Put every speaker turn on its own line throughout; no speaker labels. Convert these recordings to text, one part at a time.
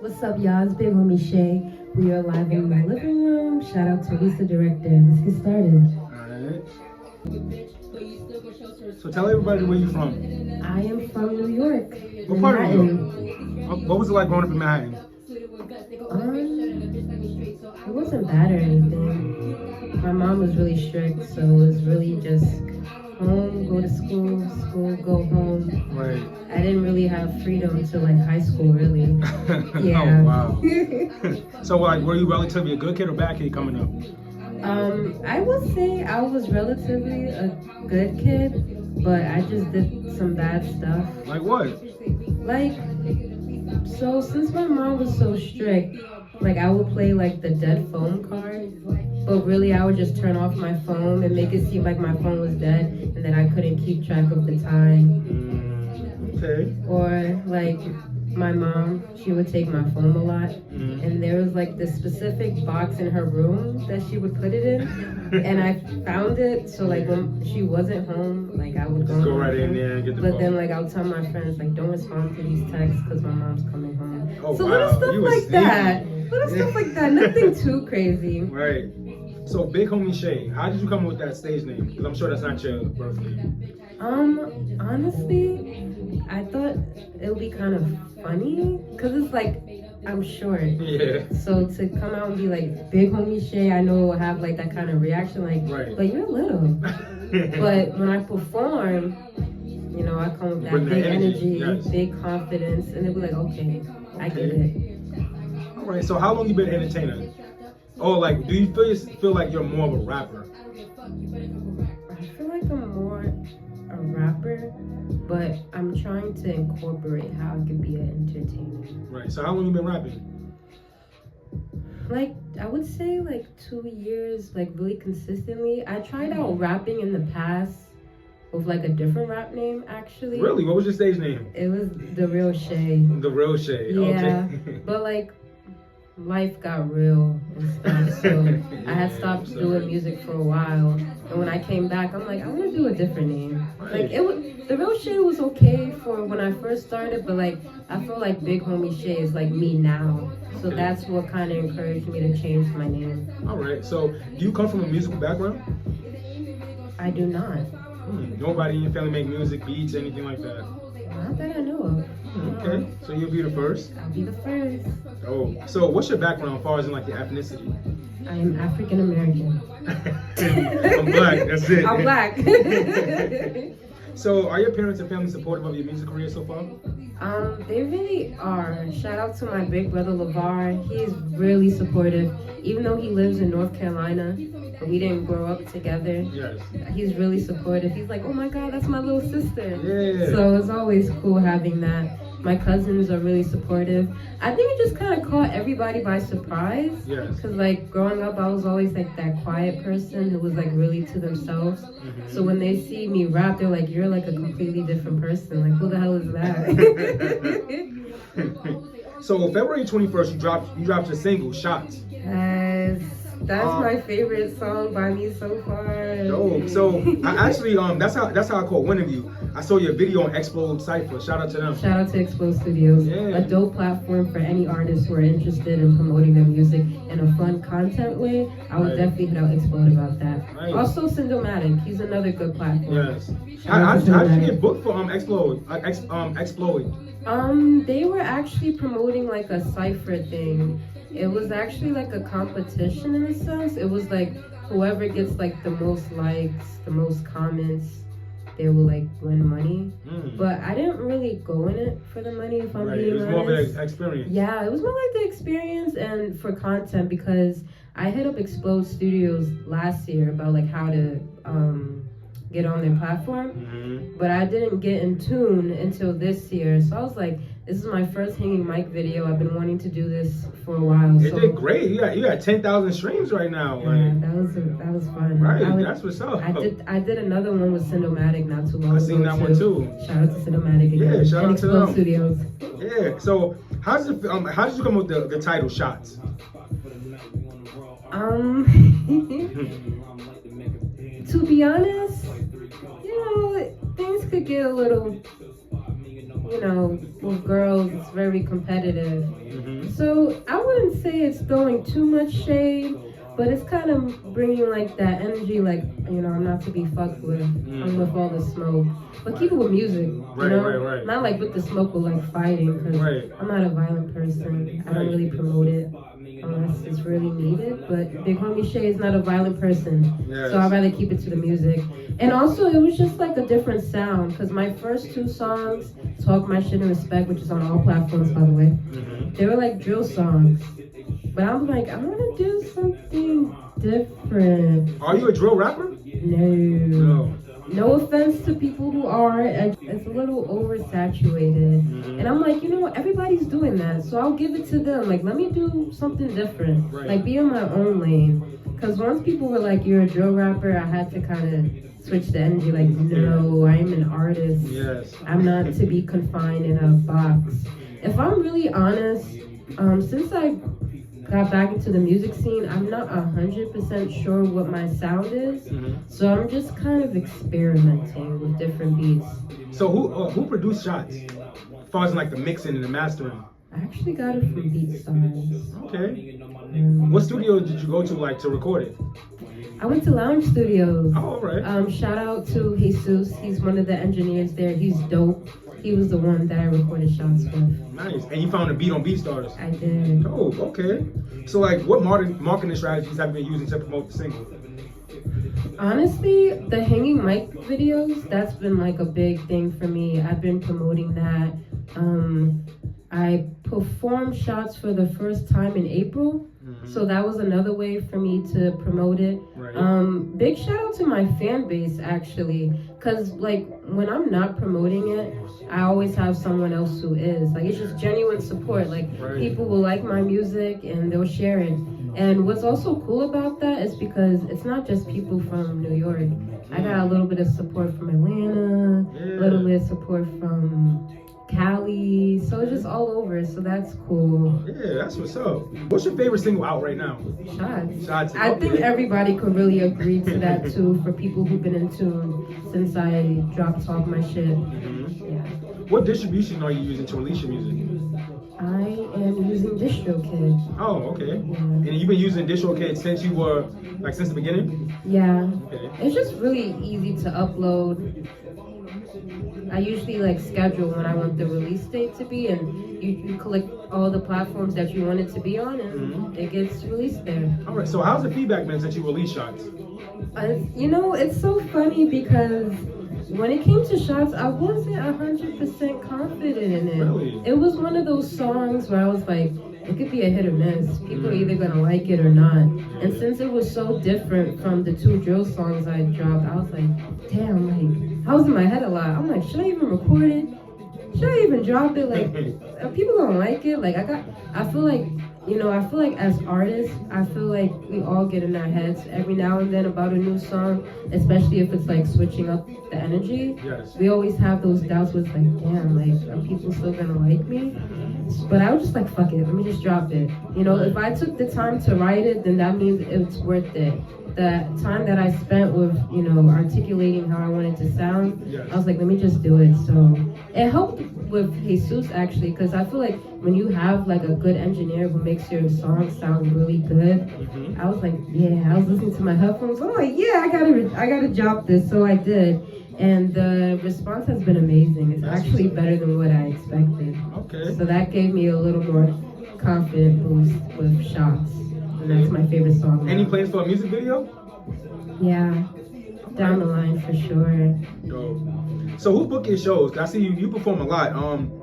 What's up, y'all? It's Big Homie Shay. We are live in my living room. Shout out to Lisa Director. Let's get started.
Alright. So tell everybody where you're from.
I am from New York.
What part of New
Manhattan.
York? What was it like growing up in Manhattan?
It wasn't bad or anything. My mom was really strict, so it was really just home, go to school, school, go home.
Right.
I didn't really have freedom until like high school, really. Yeah.
Oh, wow. So like, were you relatively a good kid or bad kid coming up?
I would say I was relatively a good kid, but I just did some bad stuff.
Like what?
Like, so since my mom was so strict, like I would play like the dead phone card, but really I would just turn off my phone and make it seem like my phone was dead and then I couldn't keep track of the time.
Okay.
Or like my mom, she would take my phone a lot, and there was like this specific box in her room that she would put it in, and I found it, so like when she wasn't home, like I would
Just go right in there and get the
but
phone.
then like I would tell my friends like, don't respond to these texts because my mom's coming home.
Oh,
So
wow.
little stuff
You were
like
sneaky.
that. Little stuff like that. Nothing too crazy.
Right. So Big Homie Shay, how did you come up with that stage name? Because I'm sure that's not your birth name.
Honestly, I thought it would be kind of funny because it's like I'm short.
Yeah.
So to come out and be like Big Homie Shay, I know it will have like that kind of reaction, like,
Right.
but you're little. But when I perform, you know, I come with that
Bring that
big
energy,
energy,
yes.
big confidence, and they'll be like, okay, I get it.
All right. So how long you been an entertainer? Or like, do you feel like you're more of a rapper?
I feel like I'm more a rapper, but I'm trying to incorporate how I can be an entertainer.
Right. So how long you been rapping?
Like, I would say like 2 years, like really consistently. I tried out rapping in the past with like a different rap name, actually.
Really? What was your stage name?
It was The Real Shay.
The Real Shay.
Yeah,
Okay.
but like life got real and stuff, so I had stopped doing music for a while. And when I came back, I'm like, I want to do a different name. Like it was, The Real Shay was okay for when I first started, but like I feel like Big Homie Shay is like me now. So that's what kind of encouraged me to change my name.
All right. So do you come from a musical background?
I do not.
Nobody in your family make music, beats, anything like that?
Not that I know of.
Okay. So you'll be the first.
I'll be the first.
Oh. So what's your background as far as in like your ethnicity?
I am African American.
I'm black. That's it.
I'm black.
So are your parents and family supportive of your music career so far?
They really are. Shout out to my big brother LeVar. He is really supportive. Even though he lives in North Carolina, and we didn't grow up together.
Yes.
He's really supportive. He's like, oh my God, that's my little sister.
Yeah.
So it's always cool having that. My cousins are really supportive. I think it just kind of caught everybody by surprise.
Yes.
Cause like growing up, I was always like that quiet person who was like really to themselves. So when they see me rap, they're like, you're like a completely different person. Like, who the hell is that?
So February 21st, you dropped your single "Shots."
Yes, that's my favorite song by me so far.
Dope. So I actually that's how I caught one of you. I saw your video on Explode Cypher. Shout out to them.
Shout out to Explode Studios.
Yeah.
A dope platform for any artists who are interested in promoting their music in a fun content way. I would definitely hit out Explode about that.
Right.
Also Syndomatic, he's another good platform.
Yes.
Shout out to
How did you
Syndomatic.
get booked for Explode? Explode.
They were actually promoting like a cipher thing. It was actually like a competition in a sense. It was like whoever gets like the most likes, the most comments, they will like win money. But I didn't really go in it for the money, if I'm
Right.
being
It was
honest.
more of an experience.
Yeah, it was more like the experience and for content, because I hit up Explode Studios last year about like how to get on their platform, but I didn't get in tune until this year. So I was like, this is my first hanging mic video. I've been wanting to do this for a while.
It did great. You got 10,000 streams right now.
Yeah,
Like,
that was fun.
right, that's what's up.
I did another one with Syndomatic not too long ago.
I seen that one too.
Shout out to Syndomatic again.
Yeah, shout
and
out to
Explode
them.
Studios.
Yeah. So how did you come up with the title "Shots"?
To be honest, you know, things could get a little you know, with girls, it's very competitive.
Mm-hmm.
So I wouldn't say it's throwing too much shade, but it's kind of bringing like that energy, like, you know, I'm not to be fucked with. I'm with all the smoke. But keep it with music, you know?
Right.
Not like with the smoke with like fighting, because I'm not a violent person. I don't really promote it unless it's really needed. But they call me Shay is not a violent person, so I'd rather keep it to the music. And also, it was just like a different sound, because my first 2 songs, Talk My Shit and Respect, which is on all platforms, by the way, they were like drill songs. But I'm like, I want to do something different.
Are you a drill rapper?
No. No offense to people who are. It's a little oversaturated. And I'm like, you know, everybody's doing that. So I'll give it to them. Like, let me do something different. Like, be in my own lane. Because once people were like, you're a drill rapper, I had to kind of switch the energy. Like, no, I'm an artist.
Yes.
I'm not to be confined in a box. If I'm really honest, since I got back into the music scene, I'm not 100% sure what my sound is. So I'm just kind of experimenting with different beats.
So who produced Shots? As far as like the mixing and the mastering?
I actually got it from BeatStars.
Okay. What studio did you go to like to record it?
I went to Lounge Studios.
Oh, all right.
Shout out to Jesus. He's one of the engineers there. He's dope. He was the one that I recorded Shots with.
Nice. And you found a beat on BeatStars?
I did.
Oh, okay. So like, what marketing strategies have you been using to promote the single?
Honestly, the hanging mic videos, that's been like a big thing for me. I've been promoting that. I performed Shots for the first time in April. So that was another way for me to promote it. Big shout out to my fan base, actually, because like when I'm not promoting it, I always have someone else who is. Like, it's just genuine support. Like, people will like my music and they'll share it. And what's also cool about that is because it's not just people from New York. I got a little bit of support from Atlanta, a little bit of support from Cali, so it's just all over, so that's cool.
Yeah, that's what's up. What's your favorite single out right now?
Shots. I think everybody could really agree to that too, for people who've been in tune since I dropped Talk My Shit. Yeah.
What distribution are you using to release your music?
I am using DistroKid.
Oh, okay.
Yeah.
And you've been using DistroKid since you were, like, since the beginning?
Yeah.
Okay.
It's just really easy to upload. I usually like schedule when I want the release date to be, and you click all the platforms that you want it to be on, and it gets released there.
All right. So how's the feedback been since you released Shots?
You know, it's so funny because when it came to Shots, I wasn't 100% confident in it.
Really?
It was one of those songs where I was like, it could be a hit or miss. People are either gonna like it or not. And since it was so different from the 2 drill songs I dropped, I was like, damn, like, I was in my head a lot. I'm like, should I even record it? Should I even drop it? Like, are people gonna like it? Like, I feel like, you know, I feel like as artists, I feel like we all get in our heads every now and then about a new song, especially if it's like switching up the energy.
Yes.
We always have those doubts with like, damn, like, are people still gonna like me? But I was just like, fuck it, let me just drop it. You know, if I took the time to write it, then that means it's worth it. The time that I spent with, you know, articulating how I wanted to sound, I was like, let me just do it. So it helped with Jesus, actually, because I feel like when you have like a good engineer who makes your song sound really good, I was like, yeah, I was listening to my headphones. I'm like, yeah, I gotta drop this. So I did. And the response has been amazing. It's actually better than what I expected.
Okay.
So that gave me a little more confident boost with Shots. And that's my favorite song.
Any plans for a music video?
Yeah. Down the line for sure.
Yo. So who's booking shows? 'Cause I see you perform a lot.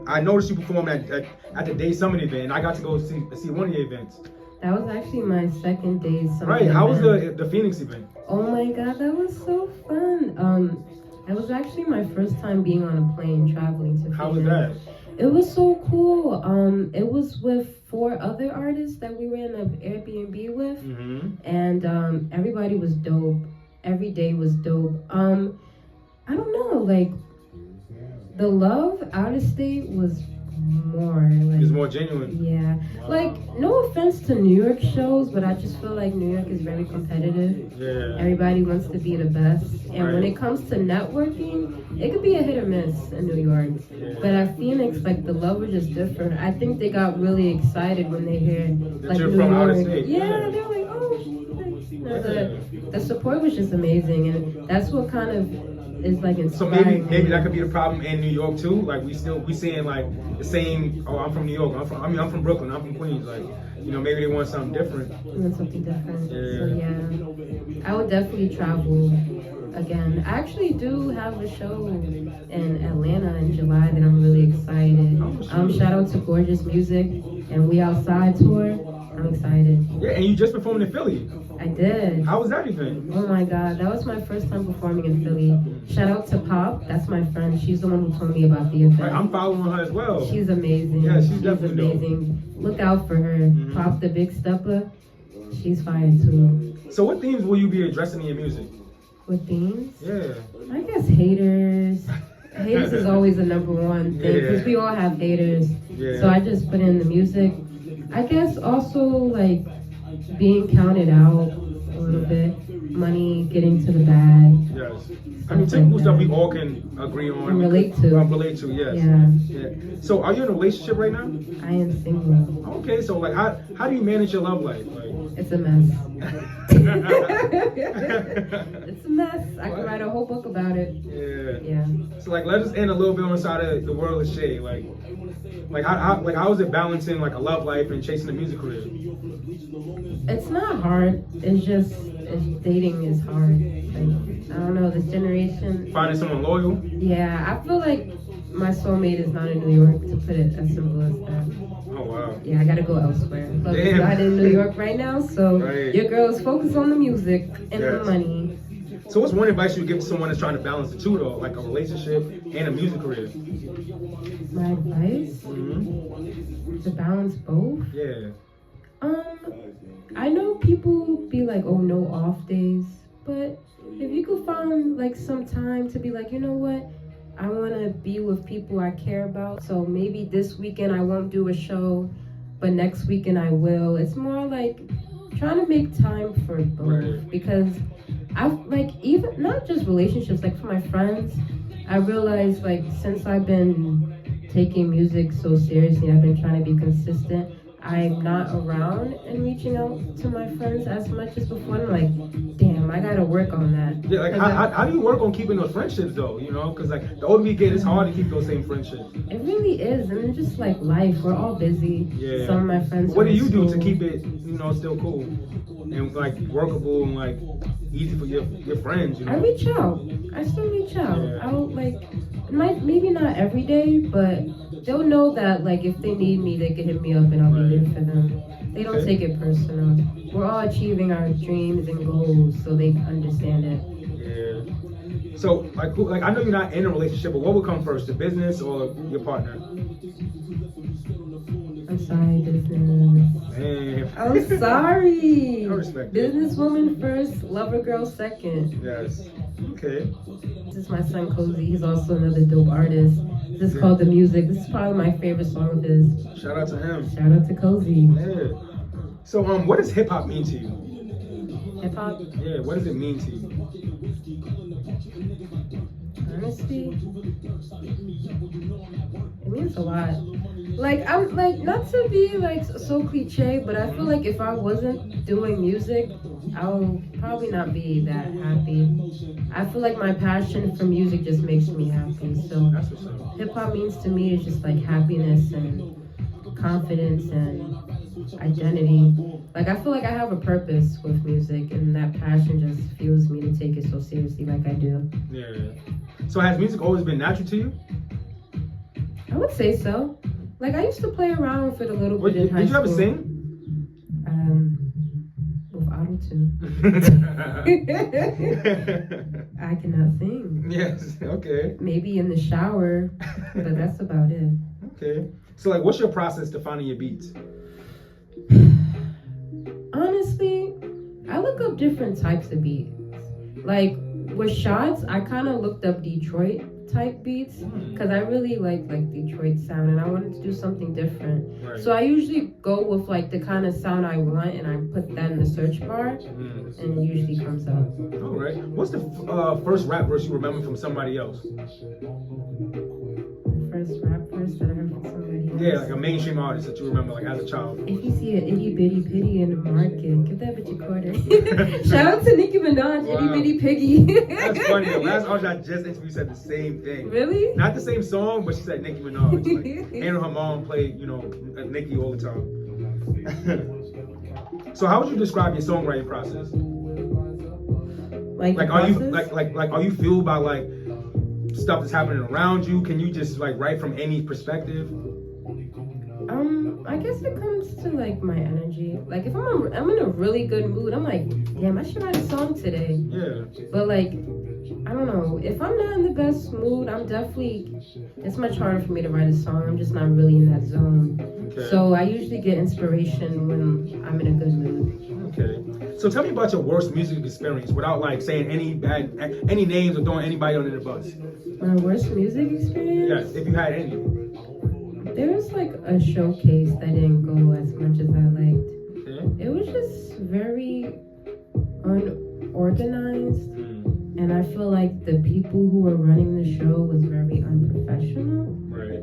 I noticed you performed at the Day Summit event, and I got to go see one of your events.
That was actually my second Day Summit.
Right. How was
event.
the Phoenix event?
Oh my god, that was so fun. It was actually my first time being on a plane traveling to Phoenix.
How was that?
It was so cool. It was with 4 other artists that we were in an Airbnb with, and everybody was dope. Every day was dope. I don't know, like the love out of state was more like,
It's more genuine.
yeah.
Wow.
Like, no offense sense to New York shows, but I just feel like New York is very competitive.
Yeah.
Everybody wants to be the best. And when
Right.
it comes to networking, it could be a hit or miss in New York.
Yeah.
But at Phoenix, like, the language is different. I think they got really excited when they hear, like,
you're
New
from out of
York.
state.
Yeah, they're like, oh, the support was just amazing. And that's what kind of is, like,
So
inspiring.
maybe that could be the problem in New York too. Like we seeing like the same. Oh, I'm from New York. I'm from Brooklyn. I'm from Queens. Like, you know, maybe they want something different.
Something different.
Yeah.
So yeah, I would definitely travel again. I actually do have a show in Atlanta in July that I'm really excited. Shout out to Gorgeous Music and We Outside tour. I'm excited.
Yeah, and you just performed in Philly.
I did.
How was that event?
Oh my God, that was my first time performing in Philly. Shout out to Pop, that's my friend. She's the one who told me about the event.
Right, I'm following her as well.
She's amazing.
Yeah, she's definitely
amazing. Look out for her. Pop the Big Stepper. She's fire too.
So what themes will you be addressing in your music?
What themes?
Yeah.
I guess haters. Haters is always the number one thing because we all have haters.
Yeah.
So I just put in the music. I guess also like being counted out a little bit, money getting to the bag.
Yes. I mean, typical stuff we all can agree on.
And relate to.
Relate to, yes.
Yeah.
So are you in a relationship right now?
I am single.
Okay, so like how do you manage your love life? Like
It's a mess. It's a mess. I could write a whole book about it.
Yeah.
Yeah.
So like let us end a little bit on the side of the world of Shay. Like how is it balancing like a love life and chasing a music career?
It's not hard. Dating is hard. Like, I don't know, this generation.
Finding someone loyal?
Yeah, I feel like my soulmate is not in New York, to put it as simple as that.
Oh wow.
Yeah, I gotta go elsewhere. Look,
Damn.
it's not in New York right now, so
Right.
your girl's focused on the music and the
Yes.
money.
So what's one advice you would give to someone that's trying to balance the two though, like a relationship and a music career?
My advice? To balance both?
Yeah.
I know people be like, oh, no off days, but if you could find like some time to be like, you know what, I want to be with people I care about, so maybe this weekend I won't do a show, but next weekend I will. It's more like trying to make time for both.
Right.
Because I've like, even not just relationships, like for my friends, I realized like since I've been taking music so seriously, I've been trying to be consistent. I'm not around and reaching out to my friends as much as before. I'm like, damn, I gotta work on that.
Yeah, like how do you work on keeping those friendships though? You know, because like the older you get, it's hard to keep those same friendships.
It really is, and it's just like life. We're all busy.
Yeah.
Some of my friends.
What do
are in
you do to
school.
keep it, you know, still cool and like workable and like easy for your friends? You know.
I reach out. I still reach out.
Yeah.
I'll like, maybe not every day, but they'll know that like if they need me, they can hit me up and I'll be there for them. They don't take it personal. We're all achieving our dreams and goals, so they understand it.
Yeah. So like I know you're not in a relationship, but what would come first, the business or your partner?
I'm sorry, business.
Damn.
I'm sorry.
I respect it.
Businesswoman first, lover girl second.
Yes. Okay.
This is my son Cozy. He's also another dope artist. This is called The Music. This is probably my favorite song of his.
Shout out to him.
Shout out to Cozy.
Yeah. So what does hip hop mean to you?
Hip hop,
Yeah. What does it mean to you?
honestly, it means a lot. Like, I'm like, not to be like so cliche, but I feel like if I wasn't doing music, I'll probably not be that happy. I feel like my passion for music just makes me happy. So
That's what's up.
hip hop means to me is just like happiness and confidence and identity. Like, I feel like I have a purpose with music, and that passion just fuels me to take it so seriously like I do.
Yeah. So has music always been natural to you?
I would say so. Like, I used to play around with it a little
What,
bit in high
did you
school.
ever sing?
With auto-tune. I cannot sing.
Yes. Okay.
Maybe in the shower, but that's about it.
Okay. So like, what's your process to finding your beats?
Honestly, I look up different types of beats. Like with shots, I kind of looked up Detroit type beats because I really like Detroit sound and I wanted to do something different.
Right.
So I usually go with like the kind of sound I want and I put that in the search bar and it usually comes up.
All right. What's the first rap verse you remember from somebody else?
First rap verse that I heard from somebody else.
Yeah, like a mainstream artist that you remember like as a child.
If you see an itty bitty piggy in the market, give that bitch a quarter. Shout out to Nicki Minaj,
Wow.
itty bitty piggy.
That's funny. The last artist I just interviewed said the same thing.
Really?
Not the same song, but she said Nicki Minaj. Like, and her mom played, Nicki all the time. So how would you describe your songwriting process?
Like
are you are you fueled by like stuff that's happening around you? Can you just like write from any perspective?
I guess it comes to like my energy. Like if I'm in a really good mood, I'm like, damn, I should write a song today.
Yeah.
But like, I don't know. If I'm not in the best mood, it's much harder for me to write a song. I'm just not really in that zone.
Okay.
So I usually get inspiration when I'm in a good mood.
Okay. So tell me about your worst music experience without like saying any names or throwing anybody under the bus.
My worst music experience?
Yes, if you had any.
There was like a showcase that didn't go as much as I liked.
Okay.
It was just very unorganized. And I feel like the people who were running the show was very unprofessional.
Right.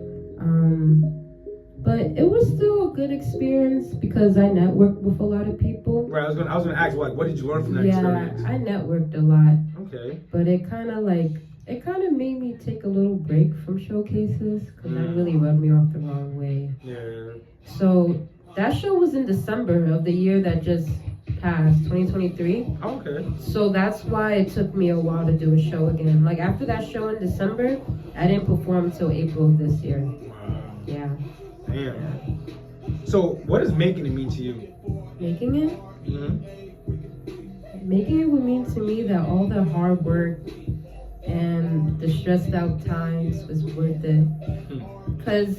But it was still a good experience because I networked with a lot of people.
Right. I was gonna ask like, what did you learn from that experience?
Yeah, I networked a lot.
Okay.
But it kind of made me take a little break from showcases because that really rubbed me off the wrong way.
Yeah.
So that show was in December of the year that just passed, 2023.
Okay.
So that's why it took me a while to do a show again. Like after that show in December, I didn't perform until April of this year.
Wow.
Yeah.
Damn.
Yeah.
So what does making it mean to you?
Making it? Making it would mean to me that all the hard work and the stressed out times was worth it. Because,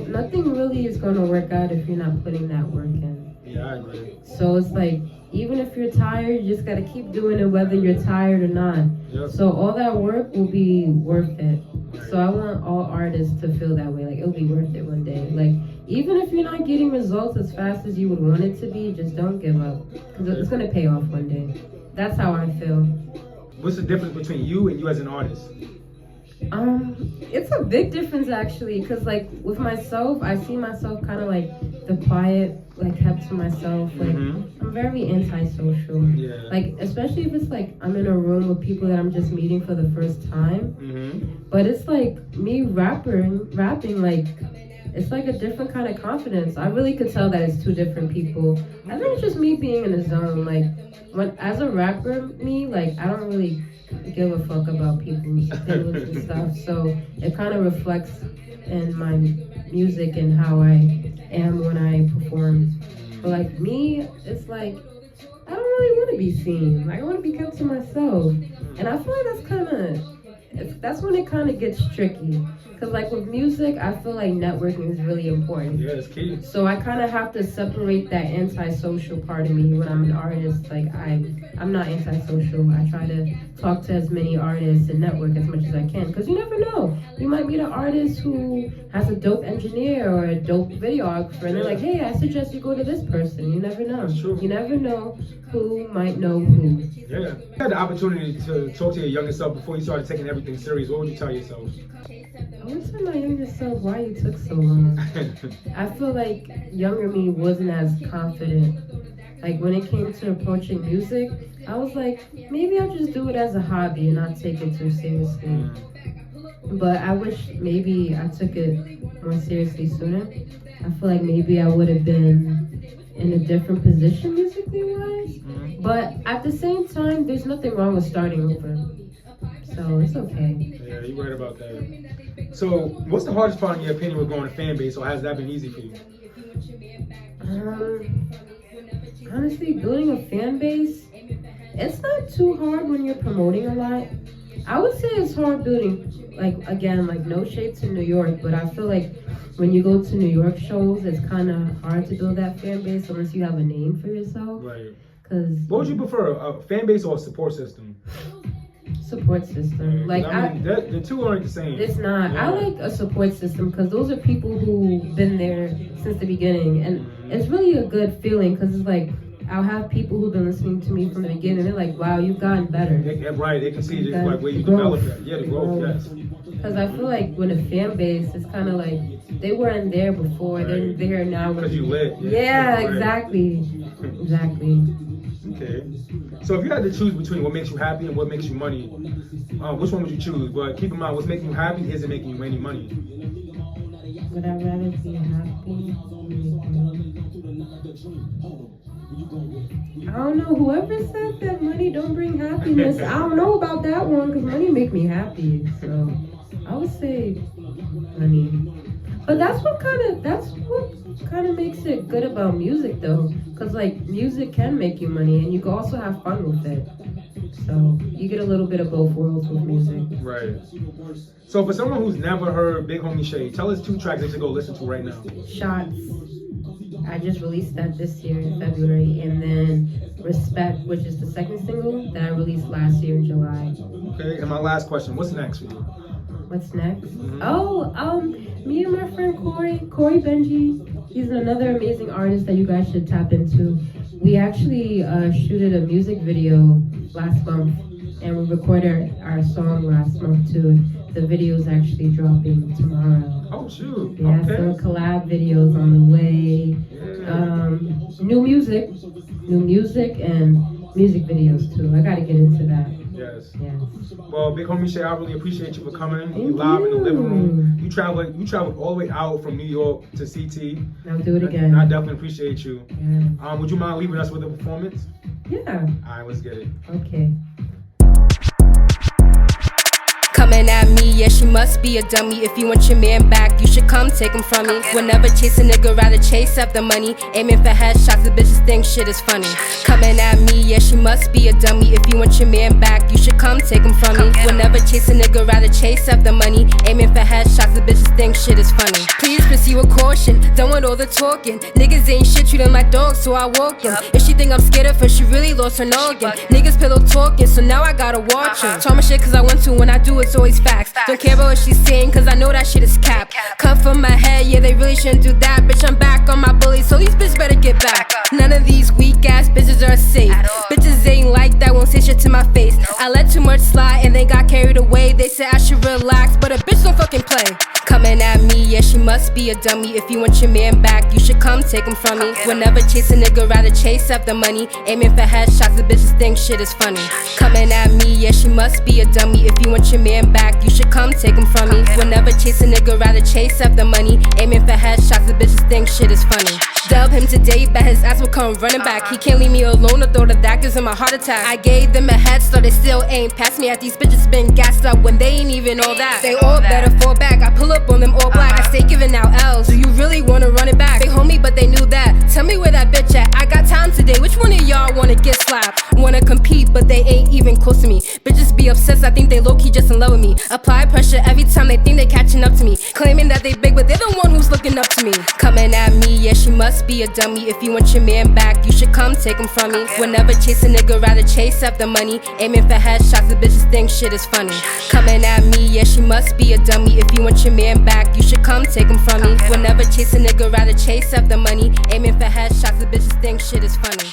nothing really is going to work out if you're not putting that work in.
Yeah, I agree.
So it's like, even if you're tired, you just got to keep doing it whether you're tired or not.
Yep.
So all that work will be worth it. So I want all artists to feel that way. Like, it'll be worth it one day. Like, even if you're not getting results as fast as you would want it to be, just don't give up. Because it's going to pay off one day. That's how I feel.
What's the difference between you and you as an artist?
It's a big difference actually, because like with myself, I see myself kind of like the quiet, like kept to myself. Like I'm very antisocial.
Yeah.
Like especially if it's like I'm in a room with people that I'm just meeting for the first time. But it's like me rapping like it's like a different kind of confidence. I really could tell that it's two different people. I think it's just me being in the zone. Like as a rapper, like I don't really give a fuck about people's opinions and stuff. So it kind of reflects in my music and how I am when I perform. But like me, it's like I don't really want to be seen. Like I want to be kept to myself. And I feel like that's when it kind of gets tricky. Because like with music, I feel like networking is really important.
Yeah, it's key.
So I kind of have to separate that antisocial part of me when I'm an artist. Like I'm not antisocial. I try to talk to as many artists and network as much as I can. Because you never know. You might meet an artist who has a dope engineer or a dope videographer. And they're like, hey, I suggest you go to this person. You never know.
That's true.
You never know who might know who.
Yeah. If you had the opportunity to talk to your younger self before you started taking everything serious, what would you tell yourself?
I would tell my younger self why you took so long. I feel like younger me wasn't as confident. Like when it came to approaching music, I was like, maybe I'll just do it as a hobby and not take it too seriously. But I wish maybe I took it more seriously sooner. I feel like maybe I would have been in a different position musically wise. But at the same time, there's nothing wrong with starting over. So it's okay.
Yeah, you're right about that. So, what's the hardest part in your opinion with growing a fan base, or has that been easy for you?
Honestly, building a fan base, it's not too hard when you're promoting a lot. I would say it's hard building, like no shade to New York, but I feel like when you go to New York shows, it's kind of hard to build that fan base unless you have a name for yourself.
Right.
Cause
what would you prefer, a fan base or a support system?
support system. Like
I mean, the two aren't the same.
It's not.
Yeah.
I like a support system because those are people who've been there since the beginning, and it's really a good feeling because it's like I'll have people who've been listening to me from the beginning. They're like, "Wow, you've gotten better."
Right, they can see
That
like where you
growth.
develop that. Yeah, the growth. Yes.
Because I feel like when a fan base, it's kind of like they weren't there before.
Right.
They're there now.
Because you lit.
Yeah,
Right.
exactly.
Okay. So if you had to choose between what makes you happy and what makes you money, which one would you choose? But keep in mind, what's making you happy isn't making you any money.
Would I rather be happy? I don't know. Whoever said that money don't bring happiness, I don't know about that one because money make me happy. So I would say money. But that's what kind of makes it good about music though, because like music can make you money and you can also have fun with it. So you get a little bit of both worlds with music.
Right. So for someone who's never heard Big Homie Shay, tell us 2 tracks they should go listen to right now.
Shots. I just released that this year in February, and then Respect, which is the second single that I released last year in July.
Okay, and my last question, what's next for you?
What's next?
Mm-hmm.
Oh, me and my friend Corey Benji, he's another amazing artist that you guys should tap into. We actually shooted a music video last month, and we recorded our song last month too. The video is actually dropping tomorrow.
Oh shoot!
Yeah,
Okay.
so collab videos on the way. New music, and music videos too. I gotta get into that.
Yes.
Yes.
Well, Big Homie Shay, I really appreciate you for coming.
Thank
Live in the
you.
living room. You traveled all the way out from New York to CT.
I'll do it again.
I definitely appreciate you.
Yeah.
Would you mind leaving us with a performance?
Yeah.
All right, let's get it.
Okay.
Coming at me, yeah, she must be a dummy. If you want your man back, you should come take him from me. Will never chase a nigga, rather chase up the money. Aiming for headshots, the bitches think shit is funny. Coming at me, yeah, she must be a dummy. If you want your man back, you should come take him from me. Will never chase a nigga, rather chase up the money. Aiming for headshots, the bitches think shit is funny. Please proceed with caution, done with all the talking. Niggas ain't shit, treat them like dogs, so I walk them. If she think I'm scared of her, she really lost her noggin. Niggas pillow talking, so now I gotta watch them. Talk my shit cause I want to, when I do it's always facts. Don't care about what she's saying cause I know that shit is cap. Cut from my head, yeah, they really shouldn't do that. Bitch, I'm back on my bully, so these bitches better get back. None of these weak ass bitches are safe. Bitches ain't like that, won't say shit to my face. I let too much slide and they got carried away. They said I should relax, but a bitch don't fucking play. Coming at me, yeah, she must be a dummy. If you want your man back, you should come take him from me. Will never chase a nigga, rather chase up the money. Aiming for headshots, the bitches think shit is funny. Coming at me, yeah, she must be a dummy. If you want your man back, you should come take him from me. Will never chase a nigga, rather chase up the money. Aiming for headshots, the bitches think shit is funny. Dub him today, bet his ass will come running back. He can't leave me alone, the thought of that gives him a heart attack. I gave them a head start, they still ain't past me. At these bitches been gassed up when they ain't even all that. They all better fall back, I pull up on them all black. I stay giving out L's, do you really wanna run it back? They homie, but they knew that. Tell me where that bitch at, I got time today. Which one of y'all wanna get slapped? Wanna compete, but they ain't even close to me. Bitches be obsessed, I think they low-key just in love with me. Apply pressure every time they think they catching up to me. Claiming that they big, but they're the one who's looking up to me. Coming at me, yeah, she must be a dummy. If you want your man back, you should come take him from me. Will never chase a nigga, rather chase up the money. Aiming for headshots, the bitches think shit is funny. Coming at me, yeah, she must be a dummy. If you want your man back, you should come take him from me. Will never chase a nigga, rather chase up the money. Aiming for headshots, the bitches think shit is funny.